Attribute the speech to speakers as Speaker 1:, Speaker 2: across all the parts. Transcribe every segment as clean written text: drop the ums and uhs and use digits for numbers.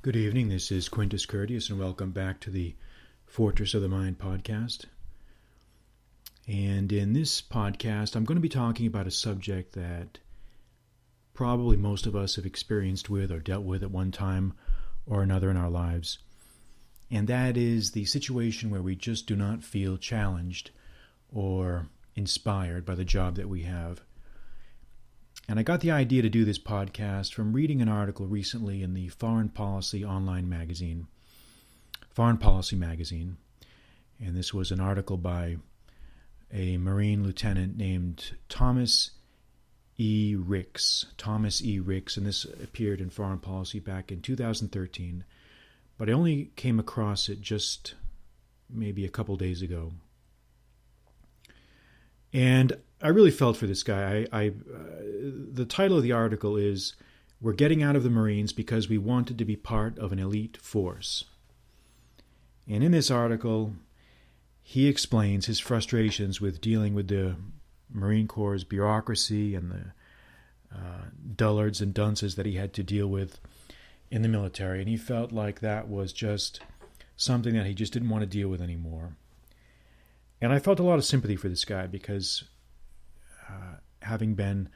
Speaker 1: Good evening. This is Quintus Curtius, and welcome back to the Fortress of the Mind podcast. And in this podcast, I'm going to be talking about a subject that probably most of us have experienced with or dealt with at one time or another in our lives. And that is the situation where we just do not feel challenged or inspired by the job that we have. And I got the idea to do this podcast from reading an article recently in the Foreign Policy Online magazine, Foreign Policy magazine. And this was an article by a Marine lieutenant named Thomas E. Ricks. Thomas E. Ricks, and this appeared in Foreign Policy back in 2013. But I only came across it just maybe a couple days ago. And I really felt for this guy. The title of the article is, "We're Getting Out of the Marines Because We Wanted to Be Part of an Elite Force." And in this article, he explains his frustrations with dealing with the Marine Corps' bureaucracy and the dullards and dunces that he had to deal with in the military. And he felt like that was just something that he just didn't want to deal with anymore. And I felt a lot of sympathy for this guy because having been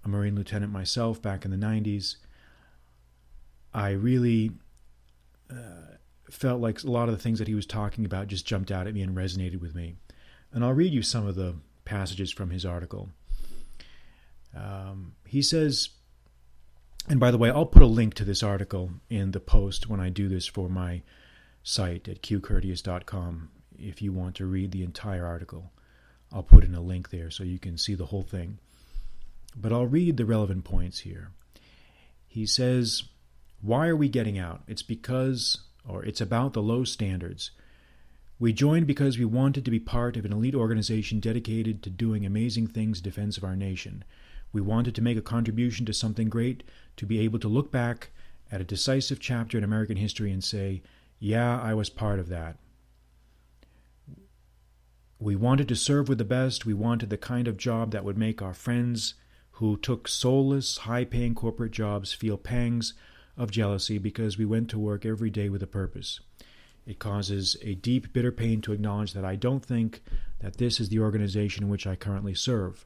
Speaker 1: a Marine lieutenant myself back in the 90s, I really felt like a lot of the things that he was talking about just jumped out at me and resonated with me. And I'll read you some of the passages from his article. He says, and by the way, I'll put a link to this article in the post when I do this for my site at qcurtius.com. If you want to read the entire article, I'll put in a link there so you can see the whole thing. But I'll read the relevant points here. He says, "Why are we getting out? It's about the low standards. We joined because we wanted to be part of an elite organization dedicated to doing amazing things in defense of our nation. We wanted to make a contribution to something great, to be able to look back at a decisive chapter in American history and say, yeah, I was part of that. We wanted to serve with the best. We wanted the kind of job that would make our friends who took soulless, high-paying corporate jobs feel pangs of jealousy because we went to work every day with a purpose. It causes a deep, bitter pain to acknowledge that I don't think that this is the organization in which I currently serve.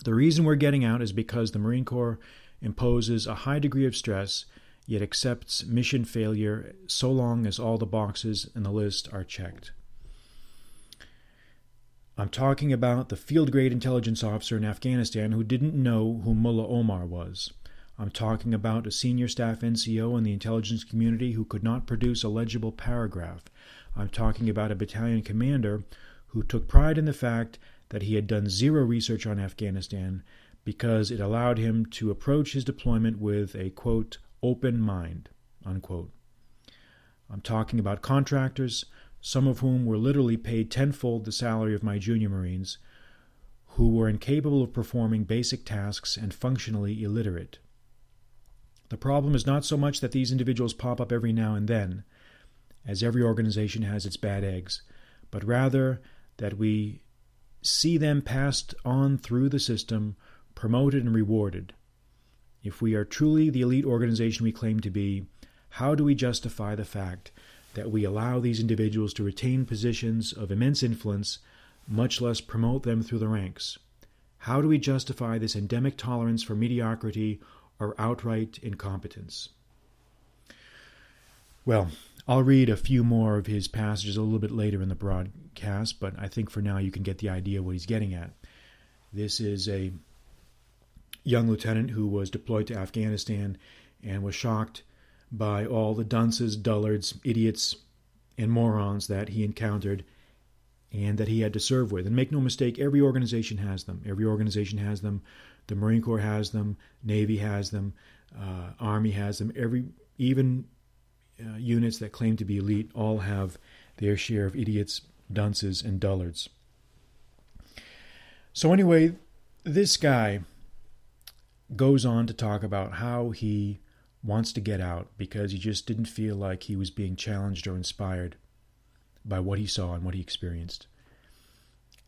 Speaker 1: The reason we're getting out is because the Marine Corps imposes a high degree of stress, yet accepts mission failure so long as all the boxes in the list are checked. I'm talking about the field-grade intelligence officer in Afghanistan who didn't know who Mullah Omar was. I'm talking about a senior staff NCO in the intelligence community who could not produce a legible paragraph. I'm talking about a battalion commander who took pride in the fact that he had done zero research on Afghanistan because it allowed him to approach his deployment with a, quote, open mind, unquote. I'm talking about contractors, some of whom were literally paid tenfold the salary of my junior Marines, who were incapable of performing basic tasks and functionally illiterate. The problem is not so much that these individuals pop up every now and then, as every organization has its bad eggs, but rather that we see them passed on through the system, promoted and rewarded. If we are truly the elite organization we claim to be, how do we justify the fact that we allow these individuals to retain positions of immense influence, much less promote them through the ranks? How do we justify this endemic tolerance for mediocrity or outright incompetence? Well, I'll read a few more of his passages a little bit later in the broadcast, but I think for now you can get the idea of what he's getting at. This is a young lieutenant who was deployed to Afghanistan and was shocked by all the dunces, dullards, idiots, and morons that he encountered and that he had to serve with. And make no mistake, every organization has them. Every organization has them. The Marine Corps has them. Navy has them. Army has them. Even units that claim to be elite all have their share of idiots, dunces, and dullards. So anyway, this guy goes on to talk about how he wants to get out because he just didn't feel like he was being challenged or inspired by what he saw and what he experienced.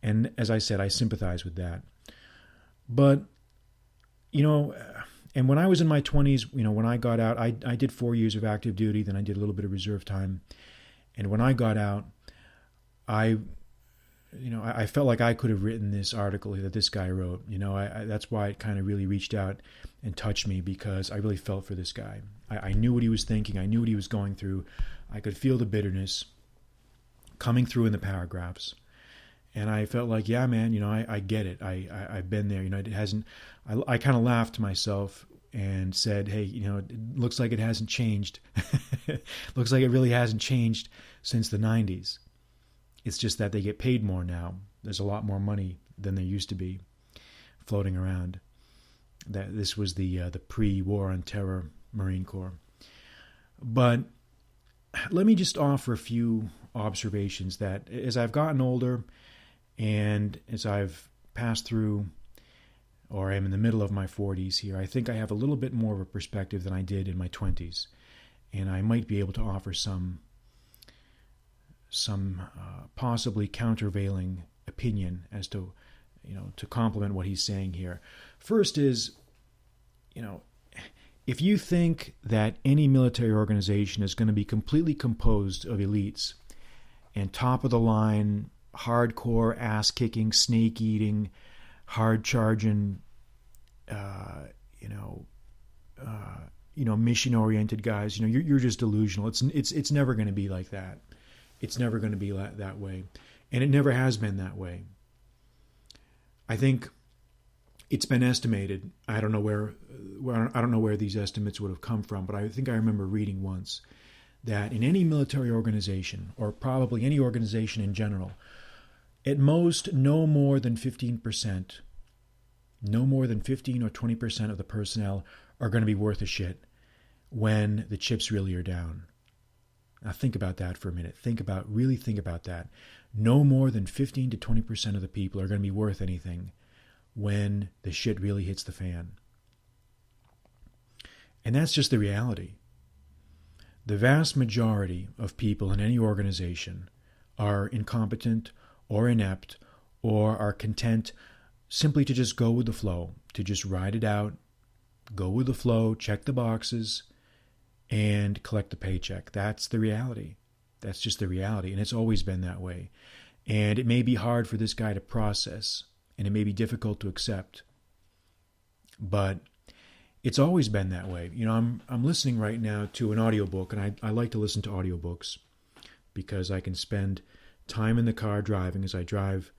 Speaker 1: And as I said, I sympathize with that. But, And when I was in my 20s, when I got out, I did 4 years of active duty, then I did a little bit of reserve time. And when I got out, I felt like I could have written this article that this guy wrote. That's why it kind of really reached out and touched me, because I really felt for this guy. I knew what he was thinking. I knew what he was going through. I could feel the bitterness coming through in the paragraphs. And I felt like, yeah, man, I get it. I've been there. It hasn't. I kind of laughed to myself and said, hey, it looks like it hasn't changed. Looks like it really hasn't changed since the 90s. It's just that they get paid more now. There's a lot more money than there used to be floating around. That this was the pre-war on terror Marine Corps. But let me just offer a few observations that as I've gotten older and as I've passed through, or I'm in the middle of my 40s here, I think I have a little bit more of a perspective than I did in my 20s. And I might be able to offer some possibly countervailing opinion as to, to complement what he's saying here. First is, if you think that any military organization is going to be completely composed of elites and top-of-the-line, hardcore, ass-kicking, snake-eating, hard-charging, mission-oriented guys, you're just delusional. It's never going to be like that. It's never going to be that way, and it never has been that way. I think it's been estimated. I don't know where these estimates would have come from, but I think I remember reading once that in any military organization, or probably any organization in general, at most no more than 15%, no more than 15 or 20% of the personnel are going to be worth a shit when the chips really are down. Now think about that for a minute. Really think about that. No more than 15 to 20% of the people are going to be worth anything when the shit really hits the fan. And that's just the reality. The vast majority of people in any organization are incompetent or inept or are content simply to just go with the flow, to just ride it out, go with the flow, check the boxes, and collect the paycheck. That's the reality. That's just the reality, and it's always been that way. And it may be hard for this guy to process, and it may be difficult to accept, but it's always been that way. I'm listening right now to an audiobook, and I like to listen to audiobooks because I can spend time in the car driving as I drive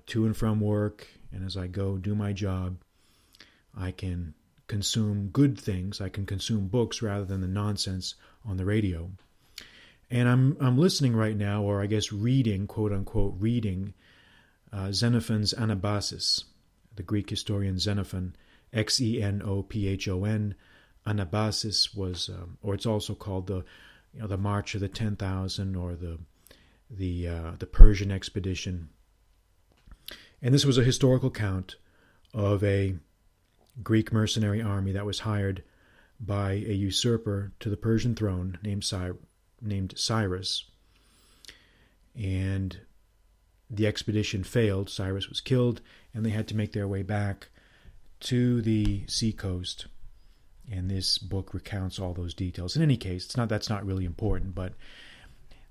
Speaker 1: to and from work, and as I go do my job. I can consume good things. I can consume books rather than the nonsense on the radio. And I'm listening right now, or I guess reading, quote unquote, reading Xenophon's Anabasis, the Greek historian Xenophon, Xenophon. Anabasis was, or it's also called the March of the 10,000, or the Persian expedition. And this was a historical account of a Greek mercenary army that was hired by a usurper to the Persian throne named Cyrus. And the expedition failed. Cyrus was killed, and they had to make their way back to the seacoast. And this book recounts all those details. In any case, that's not really important, but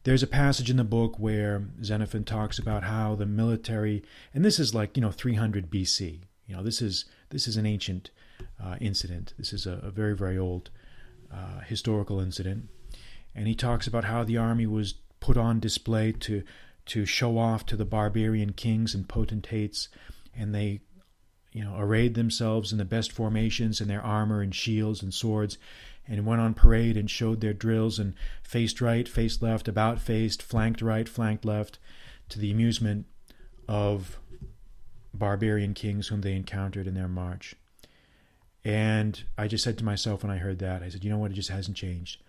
Speaker 1: there's a passage in the book where Xenophon talks about how the military, and this is like 300 BC. This is an ancient incident. This is a very, very old historical incident. And he talks about how the army was put on display to show off to the barbarian kings and potentates, and they arrayed themselves in the best formations in their armor and shields and swords, and went on parade and showed their drills and faced right, faced left, about faced, flanked right, flanked left, to the amusement of barbarian kings whom they encountered in their march. And I just said to myself when I heard that, I said, you know what, it just hasn't changed.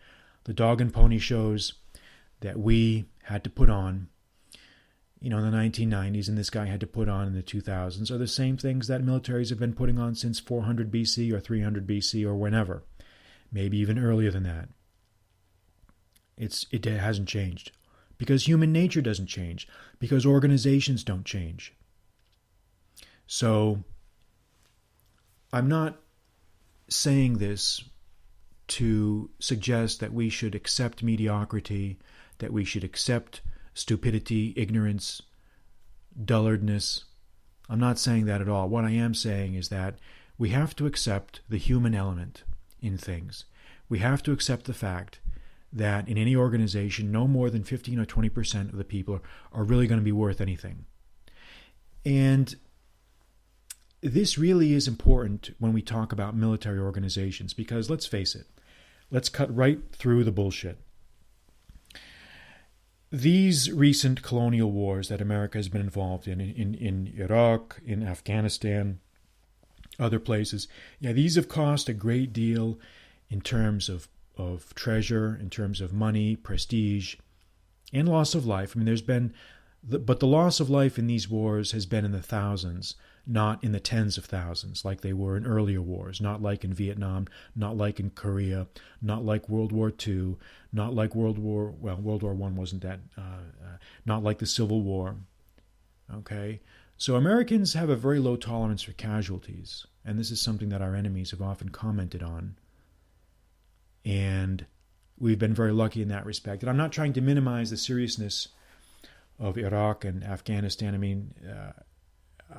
Speaker 1: The dog and pony shows that we had to put on, in the 1990s, and this guy had to put on in the 2000s, are the same things that militaries have been putting on since 400 BC or 300 BC or whenever, maybe even earlier than that. It hasn't changed, because human nature doesn't change, because organizations don't change. So I'm not saying this to suggest that we should accept mediocrity, that we should accept stupidity, ignorance, dullardness. I'm not saying that at all. What I am saying is that we have to accept the human element in things. We have to accept the fact that in any organization, no more than 15 or 20% of the people are really going to be worth anything. And this really is important when we talk about military organizations, because let's face it, let's cut right through the bullshit. These recent colonial wars that America has been involved in Iraq, in Afghanistan, other places, these have cost a great deal in terms of treasure, in terms of money, prestige, and loss of life. I mean, but the loss of life in these wars has been in the thousands, not in the tens of thousands like they were in earlier wars, not like in Vietnam, not like in Korea, not like World War II, not like World War I wasn't that, not like the Civil War. Okay? So Americans have a very low tolerance for casualties, and this is something that our enemies have often commented on. And we've been very lucky in that respect. And I'm not trying to minimize the seriousness of Iraq and Afghanistan. I mean,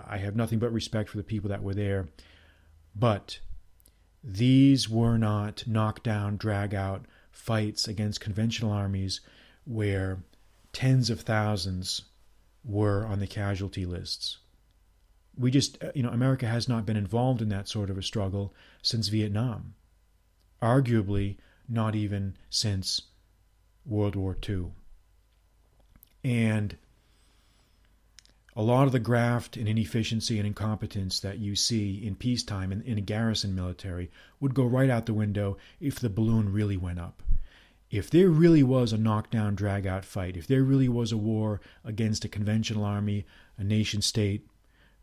Speaker 1: I have nothing but respect for the people that were there. But these were not knockdown, drag-out fights against conventional armies where tens of thousands were on the casualty lists. We just, America has not been involved in that sort of a struggle since Vietnam. Arguably, not even since World War II. And a lot of the graft and inefficiency and incompetence that you see in peacetime in a garrison military would go right out the window if the balloon really went up. If there really was a knockdown, drag-out fight, if there really was a war against a conventional army, a nation state,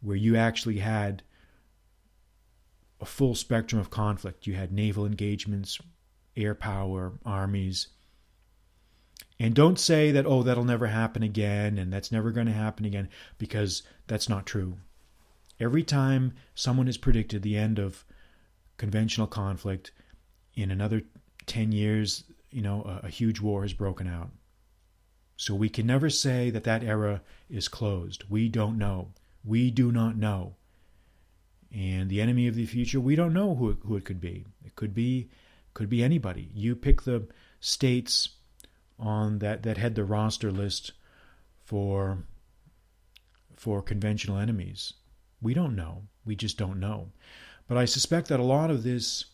Speaker 1: where you actually had a full spectrum of conflict, you had naval engagements, air power, armies. And don't say that, that'll never happen again, and that's never going to happen again, because that's not true. Every time someone has predicted the end of conventional conflict, in another 10 years, a huge war has broken out. So we can never say that that era is closed. We don't know. We do not know. And the enemy of the future, we don't know who it could be. It could be anybody. You pick the states on that had the roster list for conventional enemies. We don't know. We just don't know. But I suspect that a lot of this,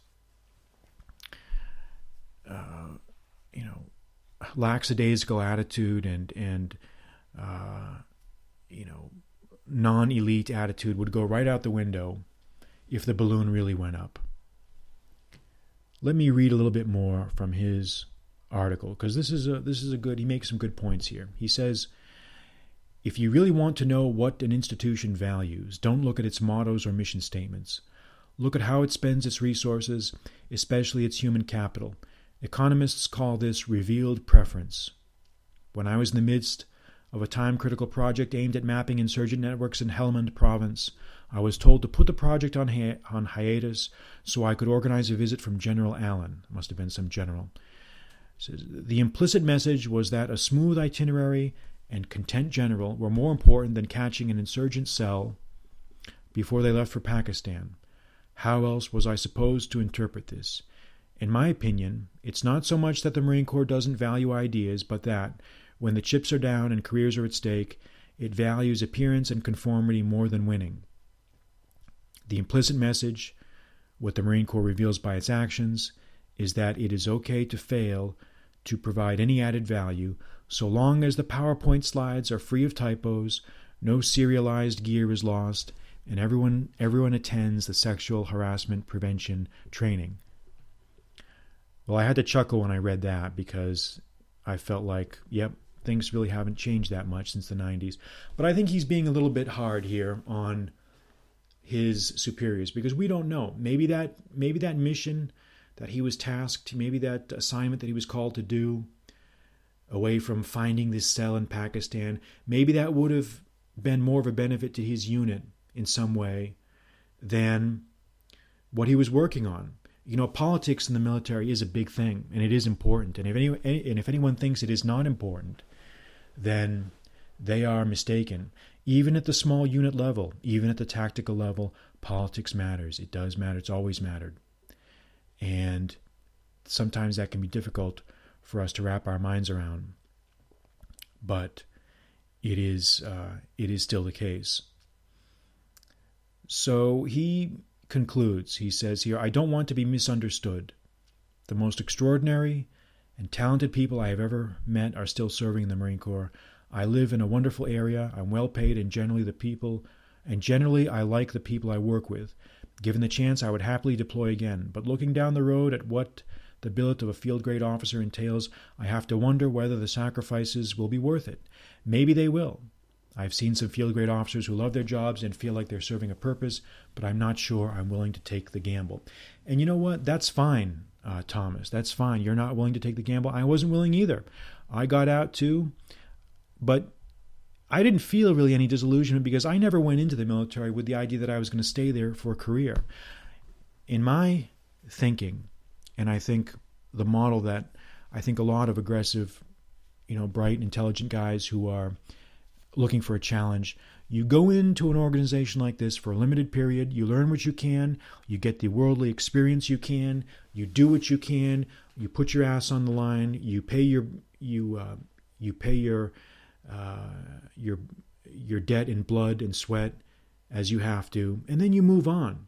Speaker 1: lackadaisical attitude and non-elite attitude would go right out the window if the balloon really went up. Let me read a little bit more from his article, because this is a good. He makes some good points here. He says, if you really want to know what an institution values, don't look at its mottos or mission statements. Look at how it spends its resources, especially its human capital. Economists call this revealed preference. When I was in the midst of a time-critical project aimed at mapping insurgent networks in Helmand province, I was told to put the project on hiatus so I could organize a visit from General Allen. Must have been some general. The implicit message was that a smooth itinerary and content general were more important than catching an insurgent cell before they left for Pakistan. How else was I supposed to interpret this? In my opinion, it's not so much that the Marine Corps doesn't value ideas, but that, when the chips are down and careers are at stake, it values appearance and conformity more than winning. The implicit message, what the Marine Corps reveals by its actions, is that it is okay to fail to provide any added value so long as the PowerPoint slides are free of typos, no serialized gear is lost, and everyone attends the sexual harassment prevention training. Well, I had to chuckle when I read that, because I felt like, yep, things really haven't changed that much since the 90s. But I think he's being a little bit hard here on his superiors, because we don't know. Maybe that mission that he was tasked, maybe that assignment that he was called to do, away from finding this cell in Pakistan, maybe that would have been more of a benefit to his unit in some way than what he was working on. Politics in the military is a big thing, and it is important. And if anyone thinks it is not important, then they are mistaken. Even at the small unit level, even at the tactical level, politics matters. It does matter. It's always mattered. And sometimes that can be difficult for us to wrap our minds around. But it is still the case. So he concludes, he says here, I don't want to be misunderstood. The most extraordinary and talented people I have ever met are still serving in the Marine Corps. I live in a wonderful area. I'm well paid, and generally I like the people I work with. Given the chance, I would happily deploy again. But looking down the road at what the billet of a field grade officer entails, I have to wonder whether the sacrifices will be worth it. Maybe they will. I've seen some field grade officers who love their jobs and feel like they're serving a purpose, but I'm not sure I'm willing to take the gamble. And you know what? That's fine, Thomas. That's fine. You're not willing to take the gamble. I wasn't willing either. I got out too, but I didn't feel really any disillusionment because I never went into the military with the idea that I was going to stay there for a career. In my thinking, and I think the model that I think a lot of aggressive, bright, intelligent guys who are looking for a challenge, you go into an organization like this for a limited period, you learn what you can, you get the worldly experience you can, you do what you can, you put your ass on the line, you pay your debt in blood and sweat as you have to, and then you move on.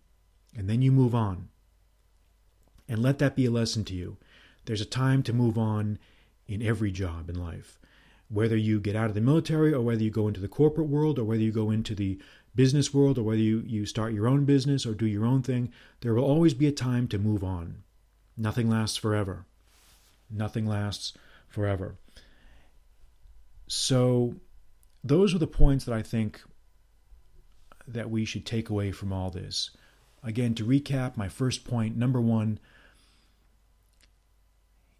Speaker 1: And let that be a lesson to you. There's a time to move on in every job in life. Whether you get out of the military or whether you go into the corporate world or whether you go into the business world or whether you start your own business or do your own thing, there will always be a time to move on. Nothing lasts forever. Nothing lasts forever. So those are the points that I think that we should take away from all this. Again, to recap, my first point, number one,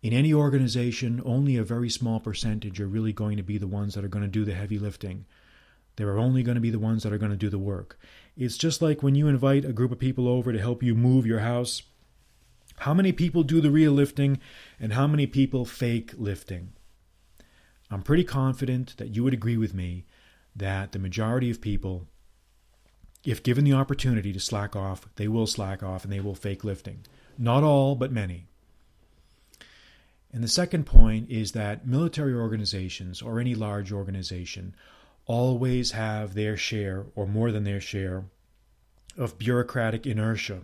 Speaker 1: in any organization, only a very small percentage are really going to be the ones that are going to do the heavy lifting. There are only going to be the ones that are going to do the work. It's just like when you invite a group of people over to help you move your house. How many people do the real lifting and how many people fake lifting? I'm pretty confident that you would agree with me that the majority of people, if given the opportunity to slack off, they will slack off and they will fake lifting. Not all, but many. And the second point is that military organizations or any large organization always have their share or more than their share of bureaucratic inertia,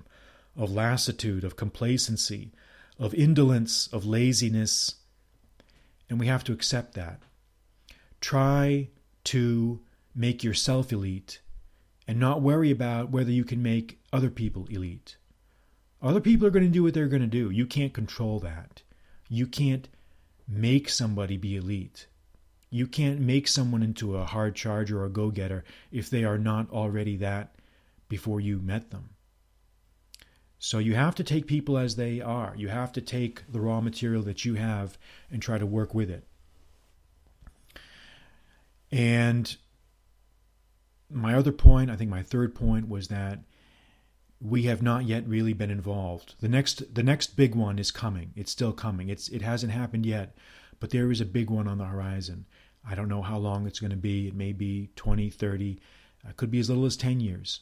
Speaker 1: of lassitude, of complacency, of indolence, of laziness, and we have to accept that. Try to make yourself elite and not worry about whether you can make other people elite. Other people are going to do what they're going to do. You can't control that. You can't make somebody be elite. You can't make someone into a hard charger or a go-getter if they are not already that before you met them. So you have to take people as they are. You have to take the raw material that you have and try to work with it. And my other point, I think my third point, was that we have not yet really been involved. The next big one is coming. It's still coming. It hasn't happened yet, but there is a big one on the horizon. I don't know how long it's going to be. It may be 20, 30. It could be as little as 10 years.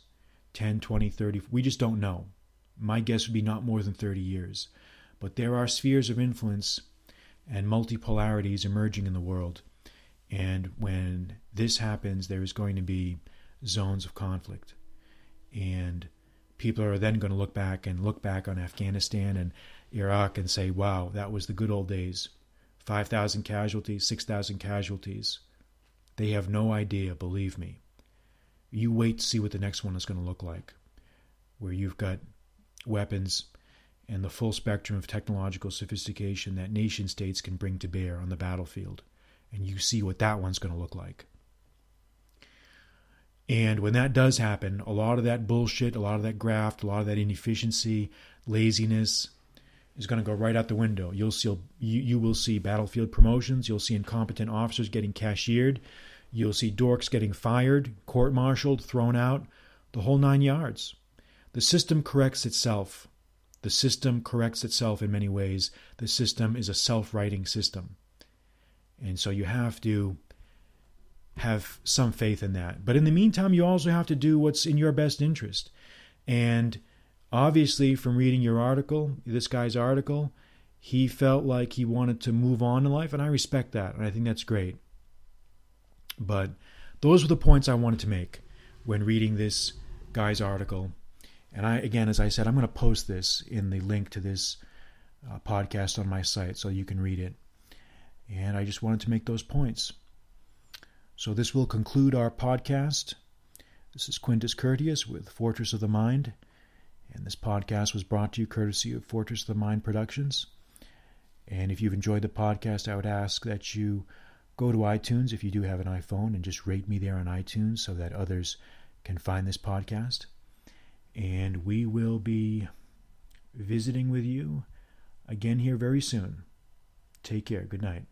Speaker 1: 10, 20, 30. We just don't know. My guess would be not more than 30 years. But there are spheres of influence and multipolarities emerging in the world. And when this happens, there is going to be zones of conflict. And people are then going to look back on Afghanistan and Iraq and say, wow, that was the good old days. 5,000 casualties, 6,000 casualties. They have no idea, believe me. You wait to see what the next one is going to look like, where you've got weapons and the full spectrum of technological sophistication that nation states can bring to bear on the battlefield. And you see what that one's going to look like. And when that does happen, a lot of that bullshit, a lot of that graft, a lot of that inefficiency, laziness is going to go right out the window. You will see battlefield promotions. You'll see incompetent officers getting cashiered. You'll see dorks getting fired, court-martialed, thrown out, the whole 9 yards. The system corrects itself. The system corrects itself in many ways. The system is a self-righting system. And so you have to have some faith in that. But in the meantime, you also have to do what's in your best interest. And obviously, from reading your article, this guy's article, he felt like he wanted to move on in life, and I respect that, and I think that's great. But those were the points I wanted to make when reading this guy's article. And again, as I said, I'm going to post this in the link to this podcast on my site so you can read it. And I just wanted to make those points. So this will conclude our podcast. This is Quintus Curtius with Fortress of the Mind. And this podcast was brought to you courtesy of Fortress of the Mind Productions. And if you've enjoyed the podcast, I would ask that you go to iTunes if you do have an iPhone and just rate me there on iTunes so that others can find this podcast. And we will be visiting with you again here very soon. Take care. Good night.